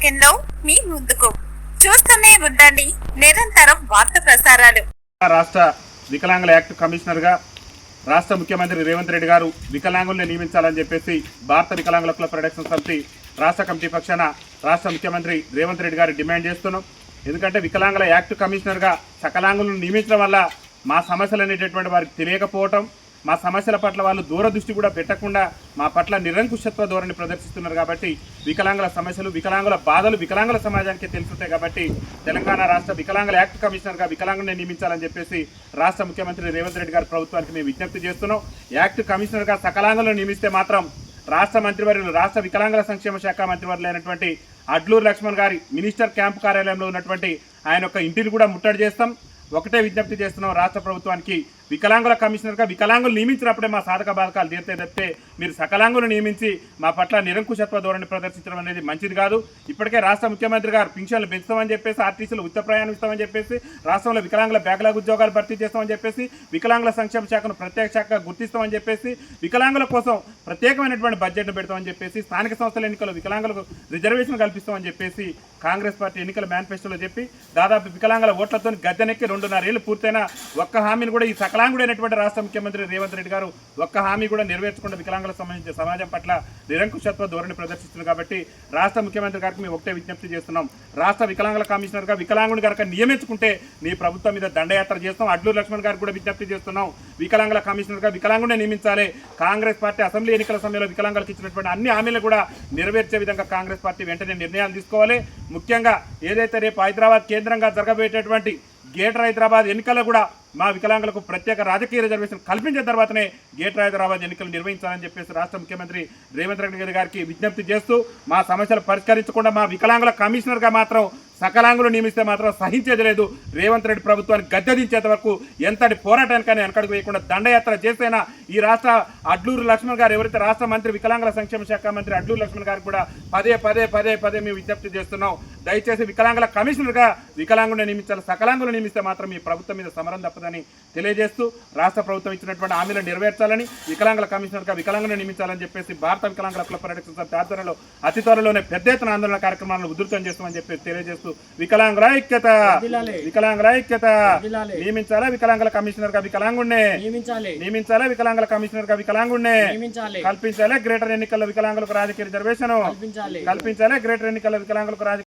మనకెన్నో మీ ముందుకు చూస్తూనే ఉండండి నిరంతరం వార్త ప్రసారాలు. రాష్ట్ర వికలాంగుల యాక్ట్ కమిషనర్ గా రాష్ట్ర ముఖ్యమంత్రి రేవంత్ రెడ్డి గారు వికలాంగుల్ని నియమించాలని చెప్పేసి భారత వికలాంగుల కుల ప్రొటెక్షన్ సమితి రాష్ట్ర కమిటీ పక్షాన రాష్ట్ర ముఖ్యమంత్రి రేవంత్ రెడ్డి గారు డిమాండ్ చేస్తున్నాం. ఎందుకంటే వికలాంగుల యాక్ట్ కమిషనర్ గా సకలాంగులను నియమించడం వల్ల మా సమస్యలు అనేటటువంటి వారికి తెలియకపోవటం, మా సమస్యల పట్ల వాళ్ళు దూరదృష్టి కూడా పెట్టకుండా మా పట్ల నిరంకుశత్వ ధోరణి ప్రదర్శిస్తున్నారు. కాబట్టి వికలాంగుల సమస్యలు, వికలాంగుల బాధలు వికలాంగుల సమాజానికి తెలుసుంటాయి. కాబట్టి తెలంగాణ రాష్ట్ర వికలాంగుల యాక్ట్ కమిషనర్గా వికలాంగులను నియమించాలని చెప్పేసి రాష్ట్ర ముఖ్యమంత్రి రేవంత్ రెడ్డి గారి ప్రభుత్వానికి మేము విజ్ఞప్తి చేస్తున్నాం. యాక్ట్ కమిషనర్గా సకలాంగులను నియమిస్తే మాత్రం రాష్ట్ర మంత్రివర్యులు, రాష్ట్ర వికలాంగుల సంక్షేమ శాఖ మంత్రివర్యులు అయినటువంటి అడ్లూరు లక్ష్మణ్ గారి మినిస్టర్ క్యాంప్ కార్యాలయంలో ఉన్నటువంటి ఆయన యొక్క ఇంటిని కూడా ముట్టడి చేస్తాం. ఒకటే విజ్ఞప్తి చేస్తున్నాం రాష్ట్ర ప్రభుత్వానికి, వికలాంగుల కమిషనర్గా వికలాంగులు నియమించినప్పుడే మా సాధక బాధకాలు తీర్తే తప్పితే మీరు సకలాంగులు నియమించి మా పట్ల నిరంకుశత్వ ధోరణి ప్రదర్శించడం అనేది మంచిది కాదు. ఇప్పటికే రాష్ట్ర ముఖ్యమంత్రి గారు పింఛన్లు పెంచుతామని చెప్పేసి, ఆర్టీసీలు ఉచిత ప్రయాణం ఇస్తామని చెప్పేసి, రాష్ట్రంలో వికలాంగుల బ్యాక్లాగ్ ఉద్యోగాలు భర్తీ చేస్తామని చెప్పేసి, వికలాంగుల సంక్షేమ శాఖను ప్రత్యేక శాఖగా గుర్తిస్తామని చెప్పేసి, వికలాంగుల కోసం ప్రత్యేకమైనటువంటి బడ్జెట్ను పెడతామని చెప్పేసి, స్థానిక సంస్థల ఎన్నికల్లో వికలాంగులకు రిజర్వేషన్ కల్పిస్తామని చెప్పేసి కాంగ్రెస్ పార్టీ ఎన్నికల మేనిఫెస్టోలో చెప్పి దాదాపు వికలాంగుల ఓట్లతో గద్దెనెక్కి 2.5 ఏళ్ళు పూర్తయిన ఒక్క హామీని కూడా ఈ సకలాంగుడైనటువంటి రాష్ట్ర ముఖ్యమంత్రి రేవంత్ రెడ్డి గారు ఒక్క హామీ కూడా నెరవేర్చకుండా వికలాంగులకు సంబంధించిన సమాజం పట్ల నిరంకుశత్వ ధోరణి ప్రదర్శిస్తున్నారు. కాబట్టి రాష్ట్ర ముఖ్యమంత్రి గారికి మేము ఒకటే విజ్ఞప్తి చేస్తున్నాం, రాష్ట్ర వికలాంగుల కమిషనర్గా వికలాంగుని కనుక నియమించుకుంటే నీ ప్రభుత్వం మీద దండయాత్ర చేస్తాం. అడ్లూరు లక్ష్మణ్ గారికి కూడా విజ్ఞప్తి చేస్తున్నాం, వికలాంగుల కమిషనర్గా వికలాంగునే నియమించాలి. కాంగ్రెస్ పార్టీ అసెంబ్లీ ఎన్నికల సమయంలో వికలాంగులకు ఇచ్చినటువంటి అన్ని హామీలు కూడా నెరవేర్చే విధంగా కాంగ్రెస్ పార్టీ వెంటనే నిర్ణయాలు తీసుకోవాలి. ముఖ్యంగా ఏదైతే రేపు హైదరాబాద్ కేంద్రంగా జరగబోయేటటువంటి గ్రేటర్ హైదరాబాద్ ఎన్నికల్లో కూడా మా వికలాంగులకు ప్రత్యేక రాజకీయ రిజర్వేషన్ కల్పించిన తర్వాతనే గ్రేటర్ హైదరాబాద్ ఎన్నికలు నిర్వహించాలని చెప్పేసి రాష్ట్ర ముఖ్యమంత్రి రేవంత్ రెడ్డి గారికి విజ్ఞప్తి చేస్తూ, మా సమస్యలు పరిష్కరించకుండా మా వికలాంగుల కమిషనర్గా మాత్రం సకలాంగులు నియమిస్తే మాత్రం సహించేది లేదు. రేవంత్ రెడ్డి ప్రభుత్వాన్ని గద్దెదించేంత వరకు ఎంతటి పోరాటానికైనా వెనకడుగు వేయకుండా దండయాత్ర చేసైనా ఈ రాష్ట్ర అడ్లూరు లక్ష్మణ్ గారు ఎవరైతే రాష్ట్ర మంత్రి వికలాంగుల సంక్షేమ శాఖ మంత్రి అడ్లూరు లక్ష్మణ్ గారికి కూడా పదే మేము విజ్ఞప్తి చేస్తున్నాం, దయచేసి వికలాంగుల కమిషనర్గా వికలాంగులను నియమించాలి. సకలాంగులు నియమిస్తే మాత్రం ఈ ప్రభుత్వం మీద సమరం తప్పదని తెలియజేస్తూ రాష్ట్ర ప్రభుత్వం ఇచ్చినటువంటి హామీలను నెరవేర్చాలని, వికలాంగుల కమిషనర్గా వికలాంగులను నియమించాలని చెప్పేసి భారత వికలాంగుల కుల ప్రొటెక్షన్ సమితి ఆధ్వర్యంలో అతి త్వరలోనే పెద్ద ఎత్తున ఆందోళన కార్యక్రమాలను ఉధృతం చేస్తామని చెప్పి తెలియజేస్తూ వికలాంగుల ఐక్యత, వికలాంగుల ఐక్యత, నియమించాలా వికలాంగుల కమిషనర్ గా వికలాంగుణ్ణే నియమించాలా, వికలాంగుల కమిషనర్ గా వికలాంగుణ్ణే కల్పించాలి. గ్రేటర్ ఎన్నికల్లో వికలాంగులకు రాజకీయ రిజర్వేషన్ కల్పించాలి. గ్రేటర్ ఎన్నికల్లో వికలాంగులకు